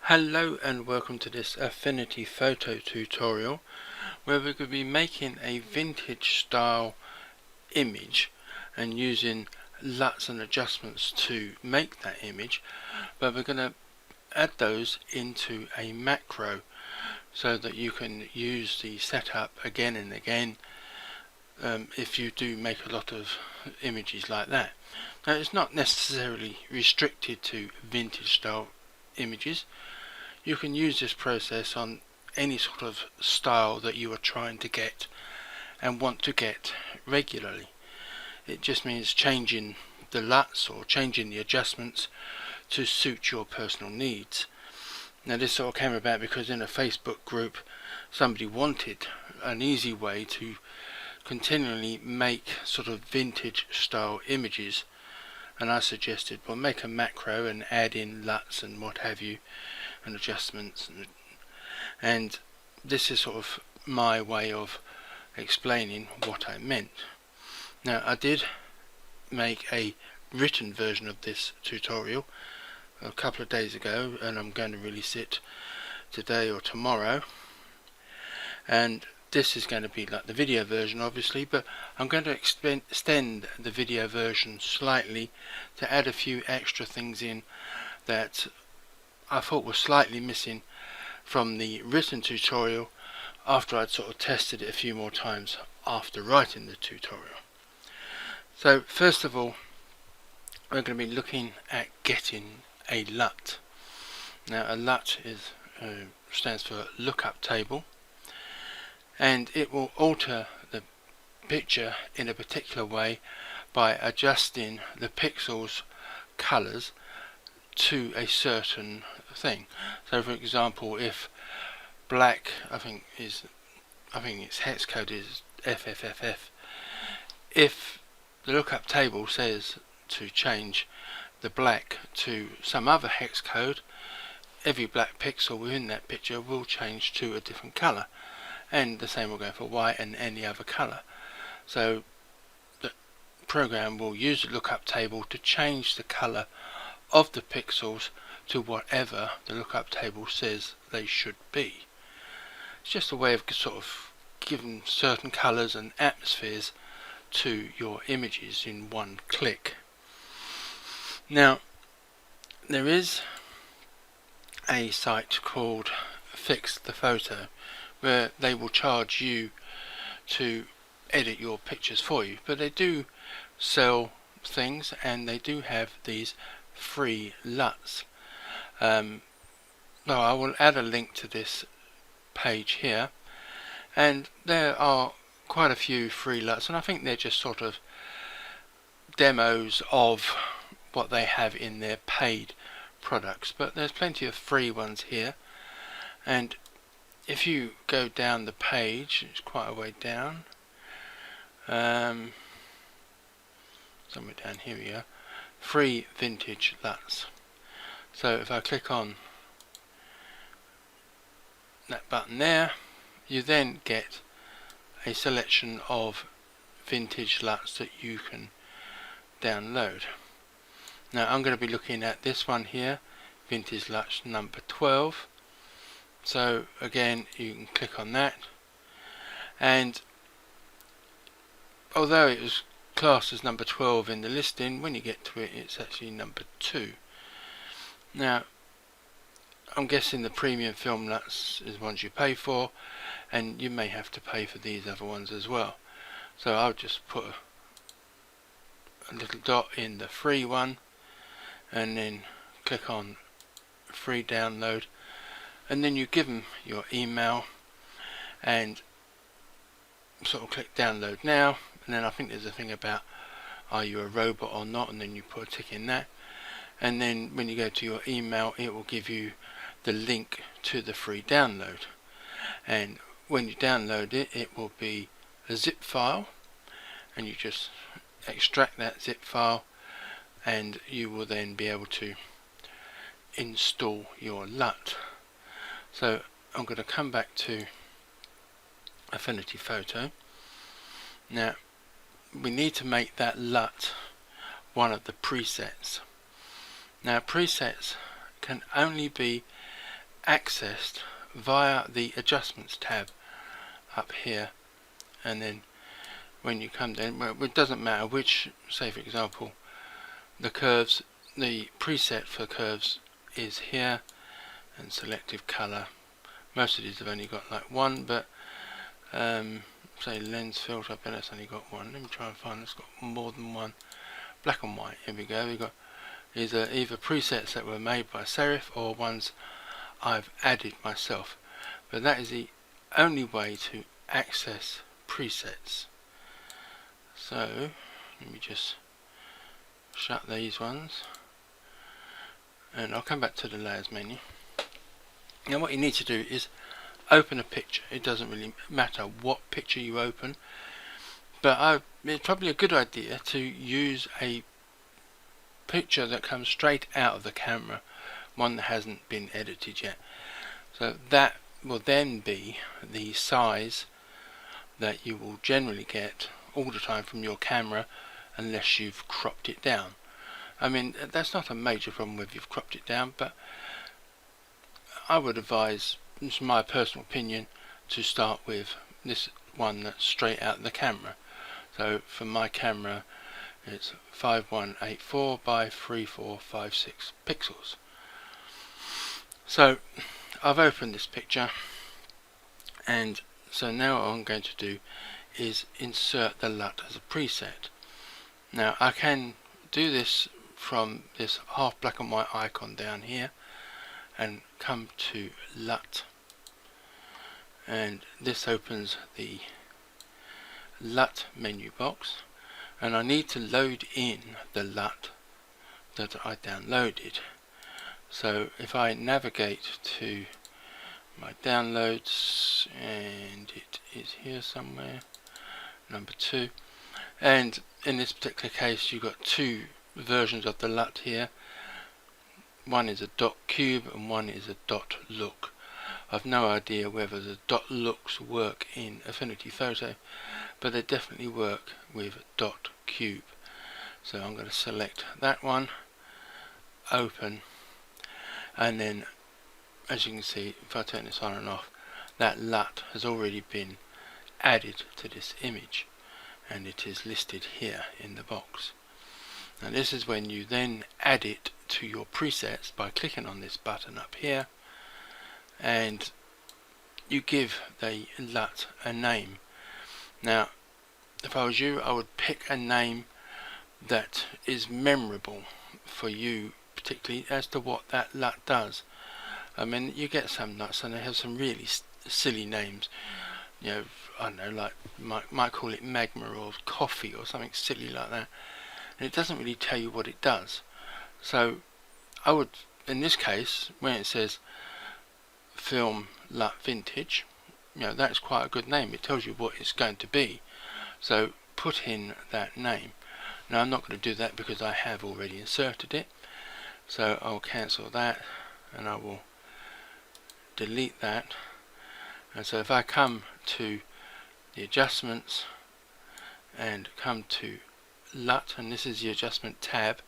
Hello and welcome to this Affinity Photo tutorial where we're going to be making a vintage style image and using LUTs and adjustments to make that image, but we're going to add those into a macro so that you can use the setup again and again if you do make a lot of images like that. Now, it's not necessarily restricted to vintage style images. You can use this process on any sort of style that you are trying to get and want to get regularly. It just means changing the LUTs or changing the adjustments to suit your personal needs. Now, this sort of came about because in a Facebook group somebody wanted an easy way to continually make sort of vintage style images, and I suggested, well, make a macro and add in LUTs and what have you and adjustments, and this is sort of my way of explaining what I meant. Now, I did make a written version of this tutorial a couple of days ago, and I'm going to release it today or tomorrow, and this is going to be like the video version obviously, but I'm going to extend the video version slightly to add a few extra things in that I thought was slightly missing from the written tutorial after I'd sort of tested it a few more times after writing the tutorial. So first of all, we're going to be looking at getting a LUT. Now, a LUT stands for lookup table, and it will alter the picture in a particular way by adjusting the pixels colors to a certain thing. So for example, if black, I think its hex code is FFFF, if the lookup table says to change the black to some other hex code, every black pixel within that picture will change to a different color, and the same will go for white and any other color. So the program will use the lookup table to change the color of the pixels to whatever the lookup table says they should be. It's just a way of sort of giving certain colors and atmospheres to your images in one click. Now, there is a site called Fix the Photo where they will charge you to edit your pictures for you, but they do sell things and they do have these free LUTs. I will add a link to this page here, and there are quite a few free LUTs, and I think they're just sort of demos of what they have in their paid products, but there's plenty of free ones here. And if you go down the page, it's quite a way down, somewhere down here we go, free vintage LUTs. So if I click on that button there, you then get a selection of vintage LUTs that you can download. Now, I'm going to be looking at this one here, vintage LUTs number 12. So again, you can click on that, and although it was classed as number 12 in the listing, when you get to it, it's actually number 2. Now, I'm guessing the premium film LUTs is ones you pay for, and you may have to pay for these other ones as well. So I'll just put a little dot in the free one and then click on free download, and then you give them your email and sort of click download now, and then I think there's a thing about are you a robot or not, and then you put a tick in that, and then when you go to your email it will give you the link to the free download, and when you download it, it will be a zip file, and you just extract that zip file and you will then be able to install your LUT. So I'm going to come back to Affinity Photo. Now, we need to make that LUT one of the presets. Now, presets can only be accessed via the adjustments tab up here, and then when you come down, well, it doesn't matter which, say for example the curves, the preset for curves is here, and selective color. Most of these have only got like one, but say lens filter, I bet it's only got one. Let me try and find it's got more than one. Black and white, here we go. We've got these are either presets that were made by Serif or ones I've added myself, but that is the only way to access presets. So let me just shut these ones, and I'll come back to the layers menu. Now what you need to do is open a picture. It doesn't really matter what picture you open, but it's probably a good idea to use a picture that comes straight out of the camera, one that hasn't been edited yet. So that will then be the size that you will generally get all the time from your camera, unless you've cropped it down. I mean, that's not a major problem if you've cropped it down, but I would advise, this is my personal opinion, to start with this one that's straight out of the camera. So for my camera it's 5184 by 3456 pixels. So I've opened this picture, and so now what I'm going to do is insert the LUT as a preset. Now I can do this from this half black and white icon down here and come to LUT, and this opens the LUT menu box, and I need to load in the LUT that I downloaded. So if I navigate to my downloads, and it is here somewhere, number 2, and in this particular case you've got two versions of the LUT here. One is a .cube and one is a .look. I've no idea whether the .looks work in Affinity Photo, but they definitely work with .cube. So I'm going to select that one, open, and then as you can see, if I turn this on and off, that LUT has already been added to this image, and it is listed here in the box. Now this is when you then add it to your presets by clicking on this button up here, and you give the LUT a name. Now if I was you, I would pick a name that is memorable for you, particularly as to what that LUT does. I mean, you get some LUTs and they have some really silly names. You know, I don't know, like might call it magma or coffee or something silly like that, and it doesn't really tell you what it does. So I would, in this case, when it says film LUT vintage, you know, that's quite a good name. It tells you what it's going to be. So put in that name. Now I'm not going to do that because I have already inserted it, so I'll cancel that and I will delete that. And so if I come to the adjustments and come to LUT, and this is the adjustment tab,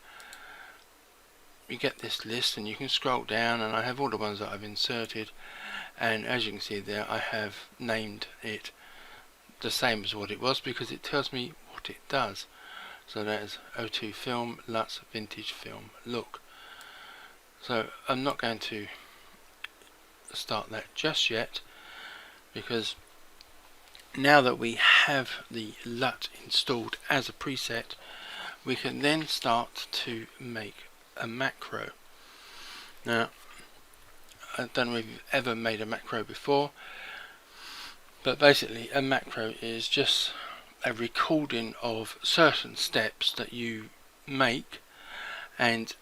you get this list and you can scroll down, and I have all the ones that I've inserted, and as you can see there, I have named it the same as what it was because it tells me what it does. So that is O2 film LUTs vintage film look. So I'm not going to start that just yet, because now that we have the LUT installed as a preset, we can then start to make a macro. Now I don't know if you've ever made a macro before, but basically a macro is just a recording of certain steps that you make, and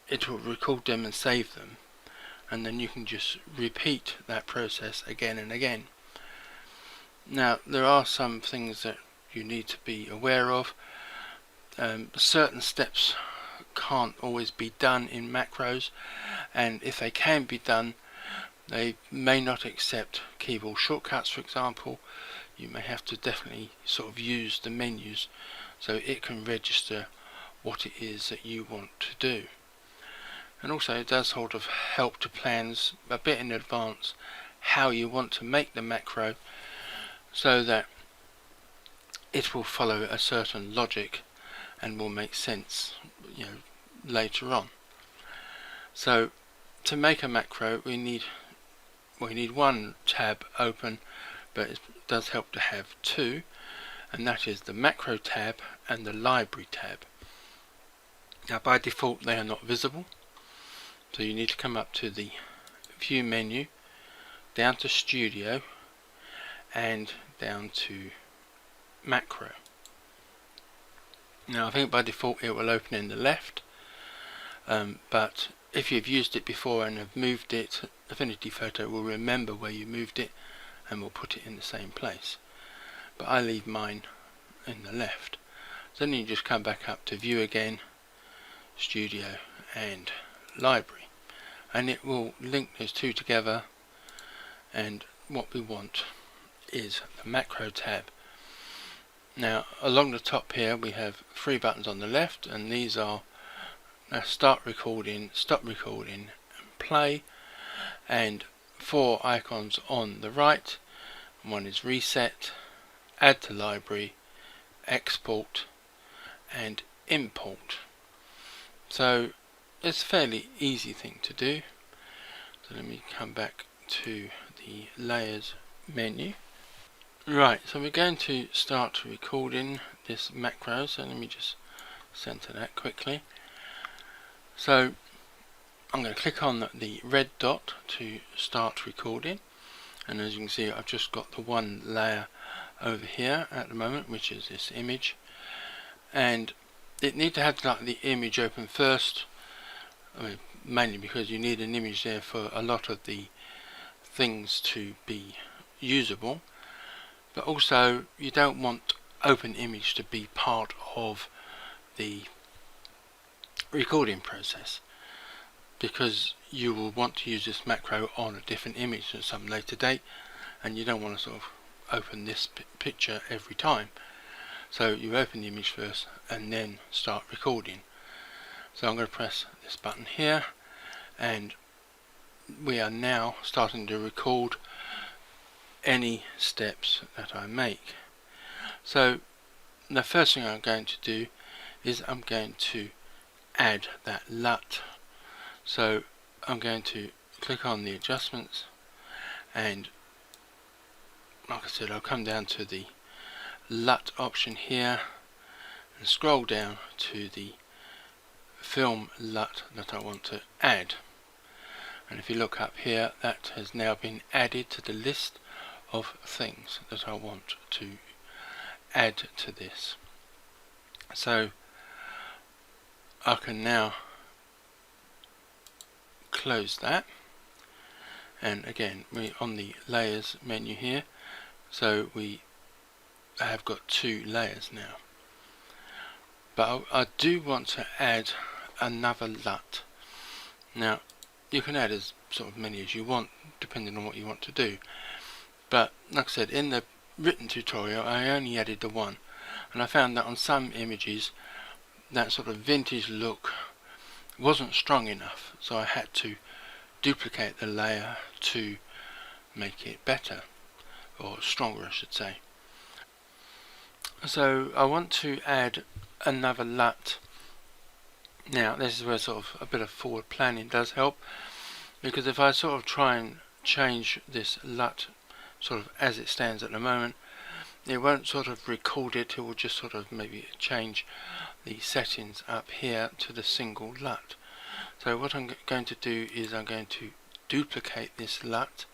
it will record them and save them, and then you can just repeat that process again and again. Now there are some things that you need to be aware of. Certain steps can't always be done in macros, and if they can be done, they may not accept keyboard shortcuts. For example, you may have to definitely sort of use the menus so it can register what it is that you want to do. and also it does sort of help to plans a bit in advance how you want to make the macro, so that it will follow a certain logic and will make sense, later on. So to make a macro, we need one tab open, but it does help to have two, and that is the macro tab and the library tab. Now by default they are not visible, so you need to come up to the view menu, down to studio, and down to macro. Now I think by default it will open in the left, but if you've used it before and have moved it, Affinity Photo will remember where you moved it and will put it in the same place. But I leave mine in the left. So then you just come back up to view again, studio and library, and it will link those two together, and what we want is the macro tab. Now along the top here we have three buttons on the left, and these are start recording, stop recording and play, and four icons on the right. One is reset, add to library, export and import. So it's a fairly easy thing to do. So let me come back to the layers menu. Right, so we're going to start recording this macro, so let me just center that quickly. So I'm going to click on the red dot to start recording, and as you can see I've just got the one layer over here at the moment, which is this image, and it needs to have the image open first, mainly because you need an image there for a lot of the things to be usable, but also you don't want open image to be part of the recording process, because you will want to use this macro on a different image at some later date, and you don't want to sort of open this picture every time. So you open the image first and then start recording. So I'm going to press this button here, and we are now starting to record any steps that I make. So the first thing I'm going to do is I'm going to add that LUT. So I'm going to click on the adjustments, and like I said, I'll come down to the LUT option here and scroll down to the film LUT that I want to add, and if you look up here, that has now been added to the list of things that I want to add to this. So I can now close that, and again we're on the layers menu here, so we have got two layers now, but I do want to add another LUT. Now you can add as sort of many as you want depending on what you want to do, but like I said, in the written tutorial I only added the one, and I found that on some images that sort of vintage look wasn't strong enough, so I had to duplicate the layer to make it better, or stronger I should say. So I want to add another LUT. Now this is where sort of a bit of forward planning does help, because if I sort of try and change this LUT sort of as it stands at the moment, it won't sort of record it, it will just sort of maybe change the settings up here to the single LUT. So what I'm going to do is I'm going to duplicate this LUT,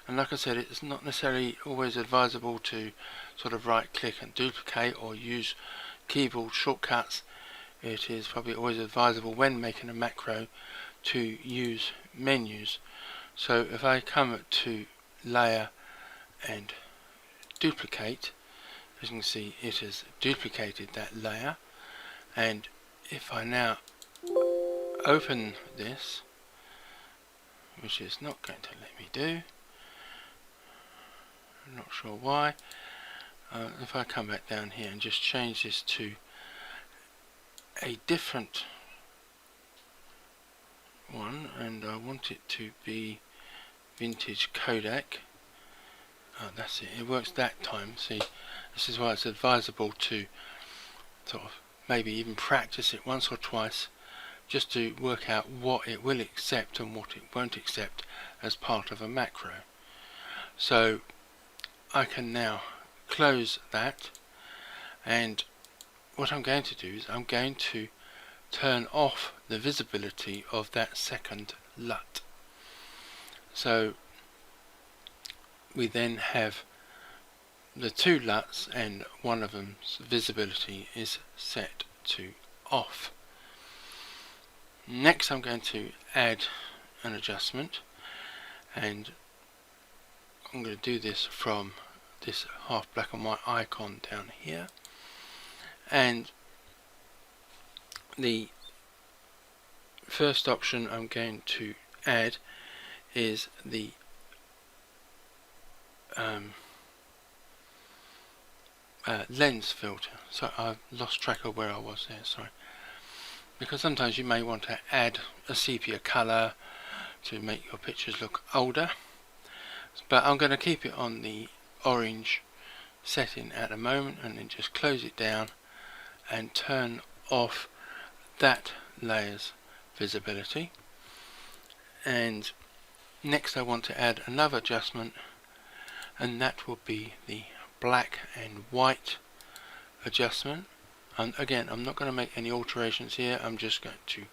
and like I said, it's not necessarily always advisable to sort of right click and duplicate or use keyboard shortcuts. It is probably always advisable when making a macro to use menus. So if I come to layer and duplicate, as you can see it has duplicated that layer, and if I now open this, which is not going to let me do, I'm not sure why, if I come back down here and just change this to a different one, and I want it to be vintage Kodak. That's it, it works that time. See, this is why it's advisable to sort of maybe even practice it once or twice, just to work out what it will accept and what it won't accept as part of a macro. So I can now close that, and what I'm going to do is I'm going to turn off the visibility of that second LUT. So we then have the two LUTs, and one of them's visibility is set to off. Next I'm going to add an adjustment, and I'm going to do this from this half black and white icon down here, and the first option I'm going to add is the lens filter. So I've lost track of where I was there, sorry, because sometimes you may want to add a sepia colour to make your pictures look older, but I'm going to keep it on the orange setting at the moment, and then just close it down and turn off that layer's visibility. And next I want to add another adjustment, and that will be the black and white adjustment. And again, I'm not going to make any alterations here, I'm just going to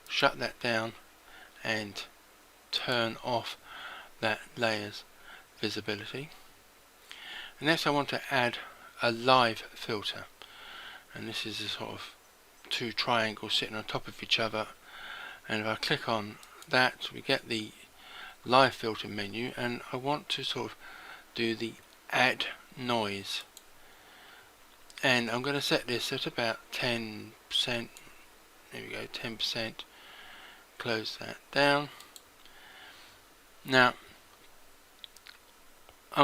shut that down and turn off that layer's visibility. And next I want to add a live filter, and this is a sort of two triangles sitting on top of each other, and if I click on that we get the live filter menu, and I want to sort of do the add noise, and I'm going to set this at about 10%. There we go, 10%. Close that down. Now I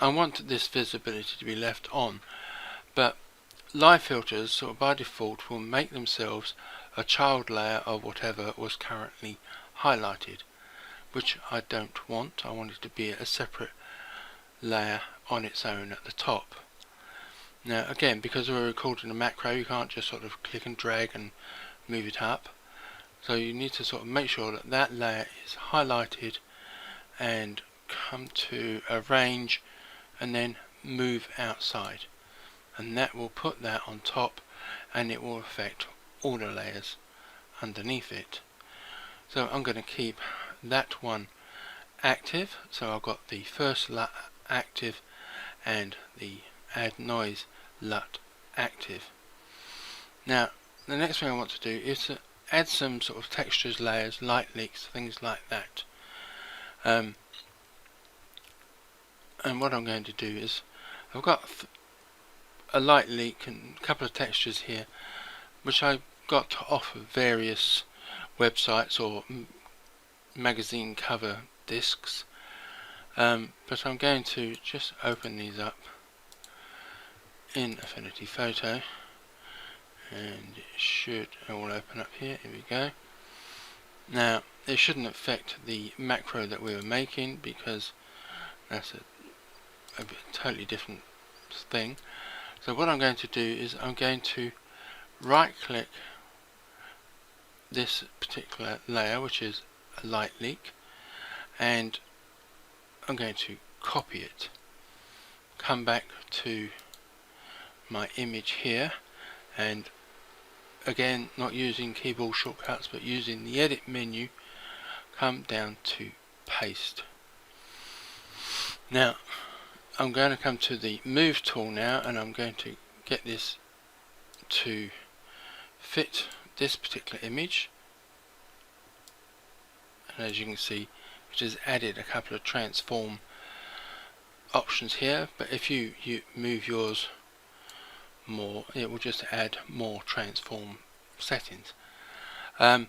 want this visibility to be left on, but live filters sort of by default will make themselves a child layer of whatever was currently highlighted, which I don't want. I want it to be a separate layer on its own at the top. Now again, because we're recording a macro, you can't just sort of click and drag and move it up, so you need to sort of make sure that that layer is highlighted and come to arrange and then move outside, and that will put that on top, and it will affect all the layers underneath it. So I'm going to keep that one active, so I've got the first LUT active and the add noise LUT active. Now the next thing I want to do is to add some sort of textures, layers, light leaks, things like that. And what I'm going to do is I've got a light leak and a couple of textures here which I got off of various websites or magazine cover discs, but I'm going to just open these up in Affinity Photo, and it should all open up here. Here we go. Now it shouldn't affect the macro that we were making, because that's a totally different thing. So what I'm going to do is I'm going to right click this particular layer, which is a light leak, and I'm going to copy it, come back to my image here, and again not using keyboard shortcuts but using the edit menu, come down to paste. Now I'm going to come to the move tool now, and I'm going to get this to fit this particular image, and as you can see it has added a couple of transform options here, but if you move yours more, it will just add more transform settings. And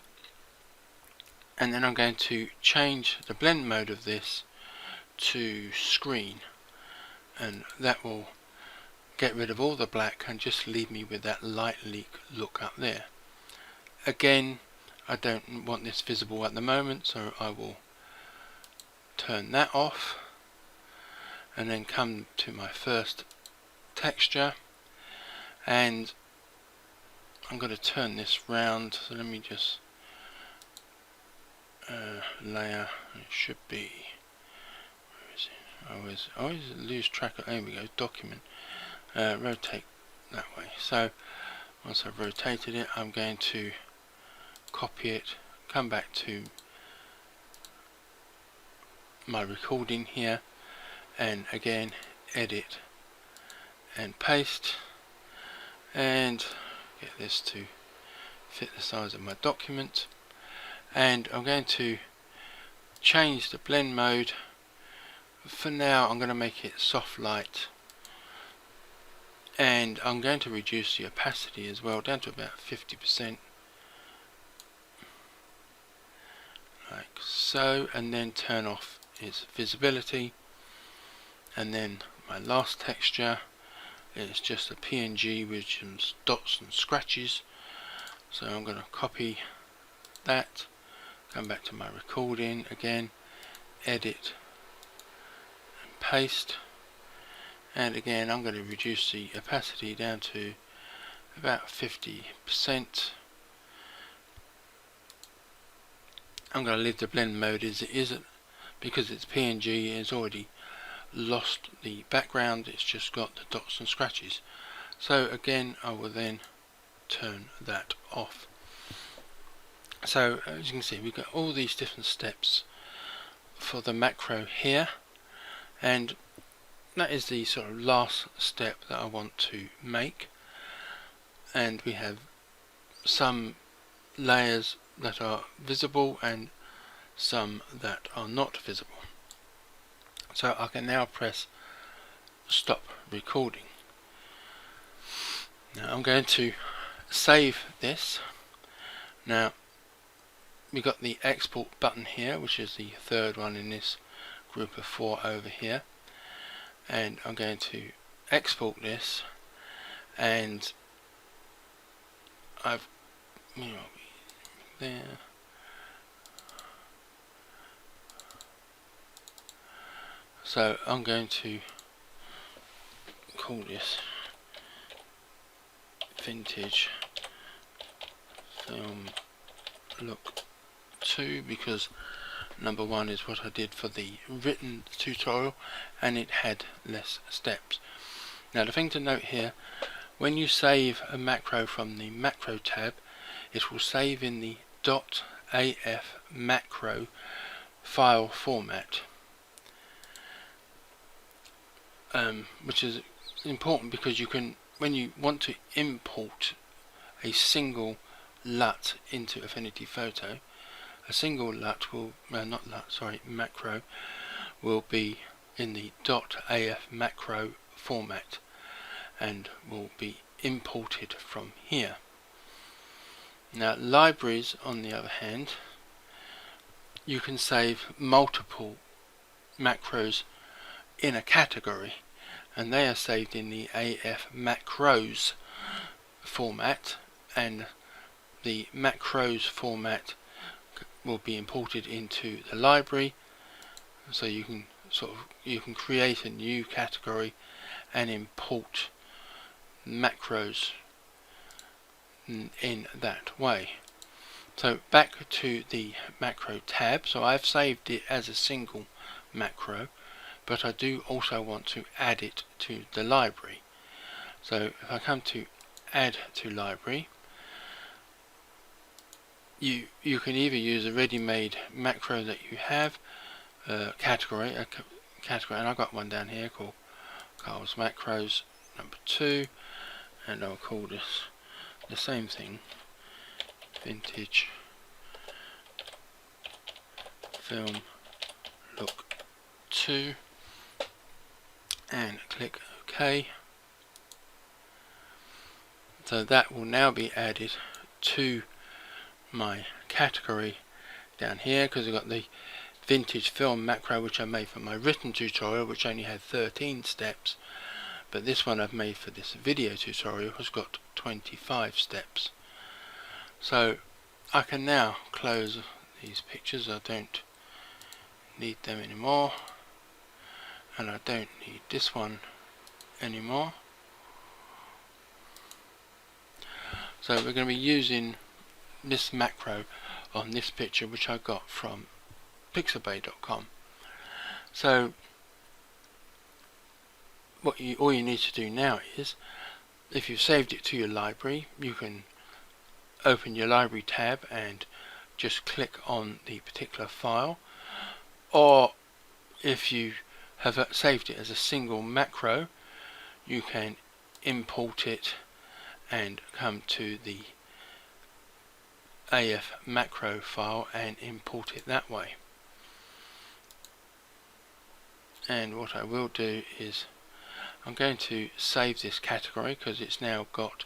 then I'm going to change the blend mode of this to screen, and that will get rid of all the black and just leave me with that light leak look up there. Again, I don't want this visible at the moment, so I will turn that off and then come to my first texture, and I'm going to turn this round. So let me just layer, it should be, where is it? I always lose track of, there we go, document, rotate that way. So once I've rotated it, I'm going to copy it, come back to my recording here, and again edit and paste, and get this to fit the size of my document. And I'm going to change the blend mode. For now I'm going to make it soft light, and I'm going to reduce the opacity as well down to about 50%, like so, and then turn off its visibility. And then my last texture is just a PNG with some dots and scratches, so I'm going to copy that, come back to my recording again, edit and paste, and again I'm going to reduce the opacity down to about 50%. I'm going to leave the blend mode as it is, because it's PNG, it's already lost the background, it's just got the dots and scratches. So again I will then turn that off. So as you can see, we've got all these different steps for the macro here, and that is the sort of last step that I want to make. And we have some layers that are visible and some that are not visible. So I can now press stop recording. Now I'm going to save this. Now we got the export button here, which is the third one in this group of 4 over here, and I'm going to export this, and I've there. So I'm going to call this Vintage Film Look 2, because number 1 is what I did for the written tutorial and it had less steps. Now the thing to note here, when you save a macro from the macro tab, it will save in the .af macro file format, which is important because you can, when you want to import a single LUT into Affinity Photo, a single LUT will, macro will be in the .af macro format and will be imported from here. Now libraries, on the other hand, you can save multiple macros in a category, and they are saved in the AF macros format, and the macros format will be imported into the library. So you can create a new category and import macros in that way. So back to the macro tab. So I've saved it as a single macro, but I do also want to add it to the library. So if I come to add to library, you can either use a ready-made macro that you have, category, and I've got one down here called Carl's Macros number 2, and I'll call this the same thing, Vintage Film Look 2, and click OK. So that will now be added to my category down here, because I've got the vintage film macro which I made for my written tutorial, which only had 13 steps, but this one I've made for this video tutorial has got 25 steps. So I can now close these pictures. I don't need them anymore, and I don't need this one anymore. So we're going to be using this macro on this picture, which I got from pixabay.com. So all you need to do now is, if you've saved it to your library, you can open your library tab and just click on the particular file, or if you have saved it as a single macro, you can import it and come to the AF macro file and import it that way. And what I will do is I'm going to save this category because it's now got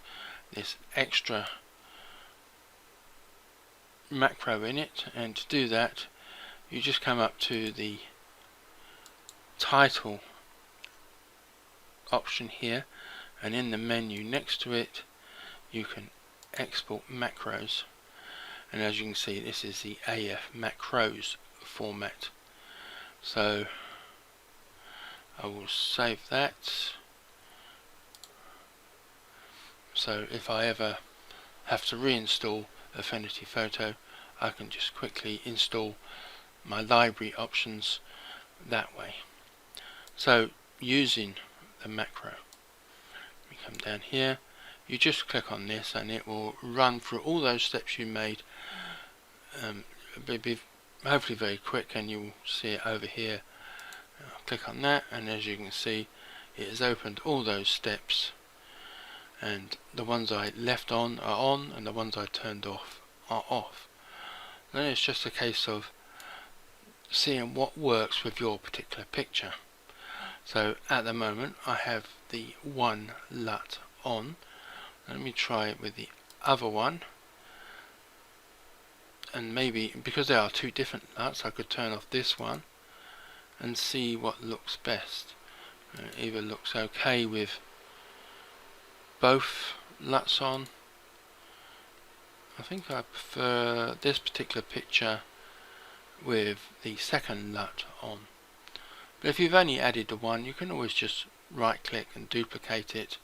this extra macro in it, and to do that you just come up to the title option here, and in the menu next to it you can export macros, and as you can see this is the AF macros format. So I will save that, so if I ever have to reinstall Affinity Photo, I can just quickly install my library options that way. So using the macro, we come down here, you just click on this and it will run through all those steps you made. It'll be hopefully very quick, and you will see it over here. I'll click on that, and as you can see it has opened all those steps, and the ones I left on are on and the ones I turned off are off. Then it's just a case of seeing what works with your particular picture. So at the moment I have the one LUT on. Let me try it with the other one, and maybe because there are two different LUTs I could turn off this one and see what looks best. It either looks okay with both LUTs on. I think I prefer this particular picture with the second LUT on. But if you've only added the one, you can always just right click and duplicate it.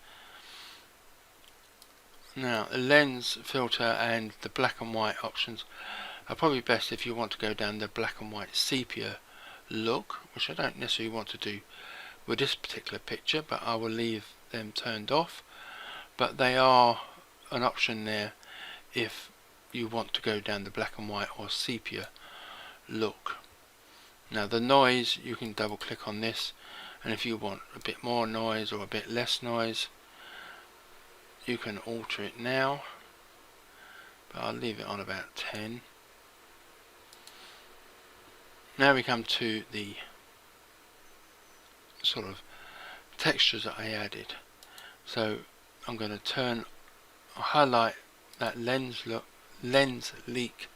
Now the lens filter and the black and white options are probably best if you want to go down the black and white sepia look, which I don't necessarily want to do with this particular picture, but I will leave them turned off. But they are an option there if you want to go down the black and white or sepia look. Now the noise, you can double click on this, and if you want a bit more noise or a bit less noise, you can alter it now, but I'll leave it on about 10. Now we come to the sort of textures that I added. So I'm going to highlight that lens leak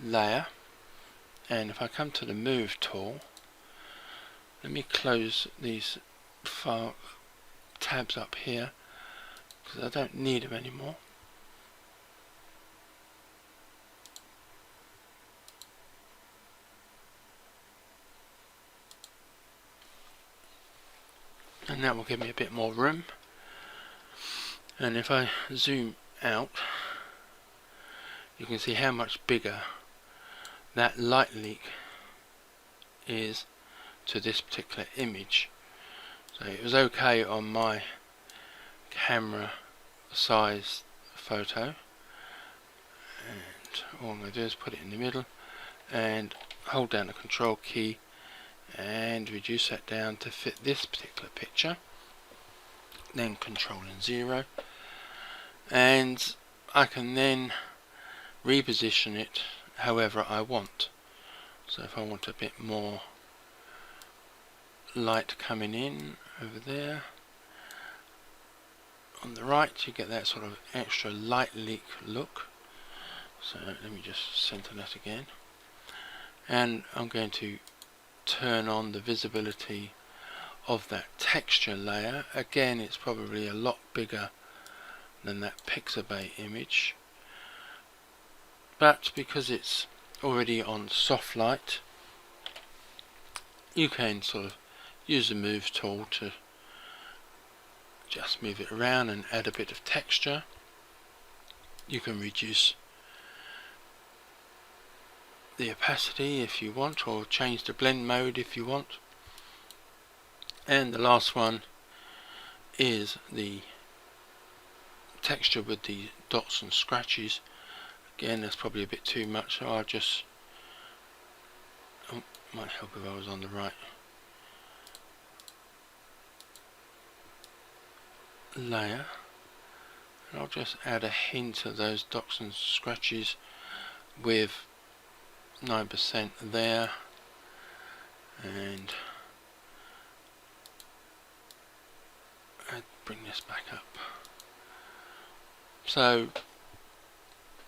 layer, and if I come to the move tool, let me close these file tabs up here because I don't need them anymore. And that will give me a bit more room. And if I zoom out, you can see how much bigger that light leak is to this particular image. So it was okay on my camera size photo, and all I'm going to do is put it in the middle and hold down the control key and reduce that down to fit this particular picture, then controlling 0, and I can then reposition it however I want. So if I want a bit more light coming in over there on the right, you get that sort of extra light leak look. So let me just center that again, and I'm going to turn on the visibility of that texture layer. Again, it's probably a lot bigger than that Pixabay image, but because it's already on soft light, you can sort of use the move tool to just move it around and add a bit of texture. You can reduce the opacity if you want, or change the blend mode if you want. And the last one is the texture with the dots and scratches. Again, that's probably a bit too much, so I'll just, might help if I was on the right layer, and I'll just add a hint of those dots and scratches with 9% there, and I'd bring this back up. So,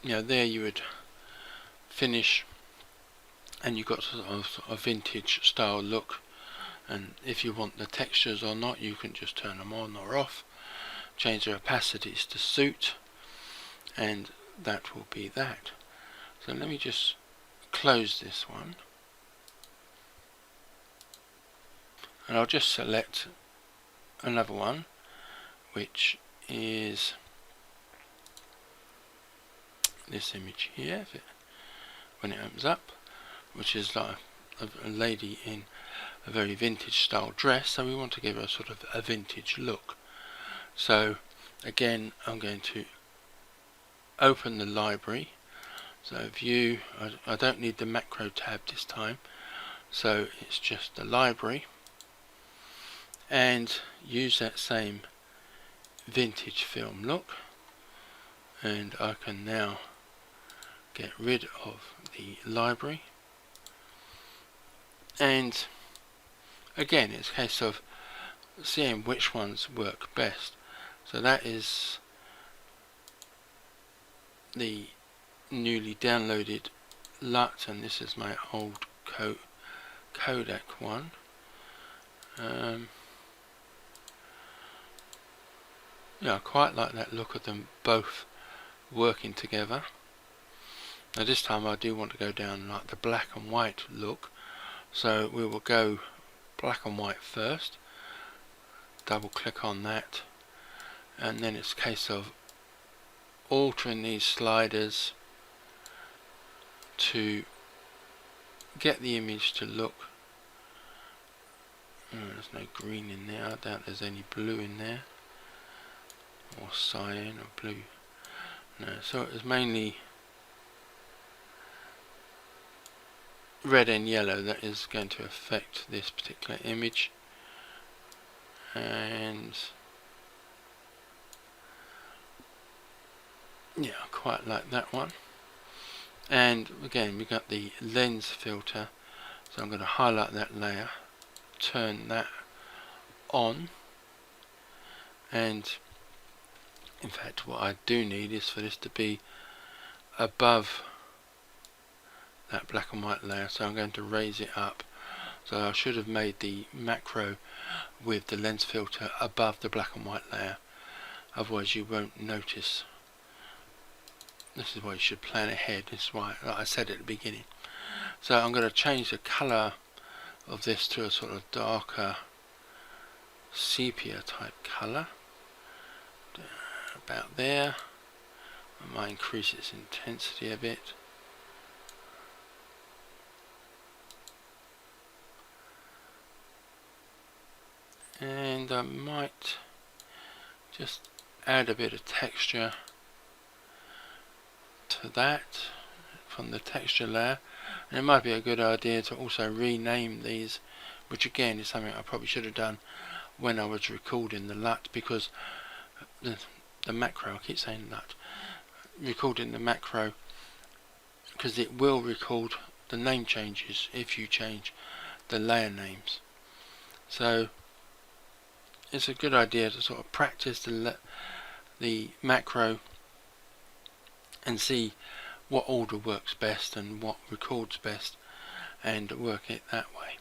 there you would finish, and you've got sort of a vintage style look. And if you want the textures or not, you can just turn them on or off, change their opacities to suit, and that will be that. So let me just close this one, and I'll just select another one, which is this image here, when it opens up, which is like a lady in a very vintage style dress, so we want to give her sort of a vintage look. So again, I'm going to open the library. So view, I don't need the macro tab this time, so it's just the library, and use that same vintage film look, and I can now get rid of the library. And again, it's a case of seeing which ones work best. So that is the newly downloaded LUT, and this is my old Kodak one. I quite like that look of them both working together. Now this time I do want to go down like the black and white look, so we will go black and white first, double click on that, and then it's a case of altering these sliders to get the image to look, there's no green in there, I doubt there's any blue in there, or cyan or blue, no, so it's mainly red and yellow that is going to affect this particular image. And yeah, I quite like that one. And again, we got the lens filter, so I'm going to highlight that layer, turn that on, and in fact what I do need is for this to be above that black and white layer, so I'm going to raise it up. So I should have made the macro with the lens filter above the black and white layer, otherwise you won't notice. This is why you should plan ahead. This is why, like I said at the beginning. So I'm going to change the colour of this to a sort of darker sepia type colour, about there. I might increase its intensity a bit. And I might just add a bit of texture to that from the texture layer, and it might be a good idea to also rename these, which again is something I probably should have done when I was recording the LUT, because the macro, I keep saying LUT, recording the macro, because it will record the name changes if you change the layer names. So it's a good idea to sort of practice the macro and see what order works best and what records best, and work it that way.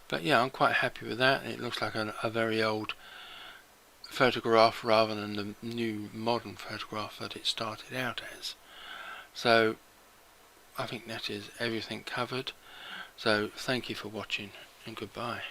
But yeah, I'm quite happy with that. It looks like a very old photograph rather than the new modern photograph that it started out as. So I think that is everything covered. So thank you for watching and goodbye.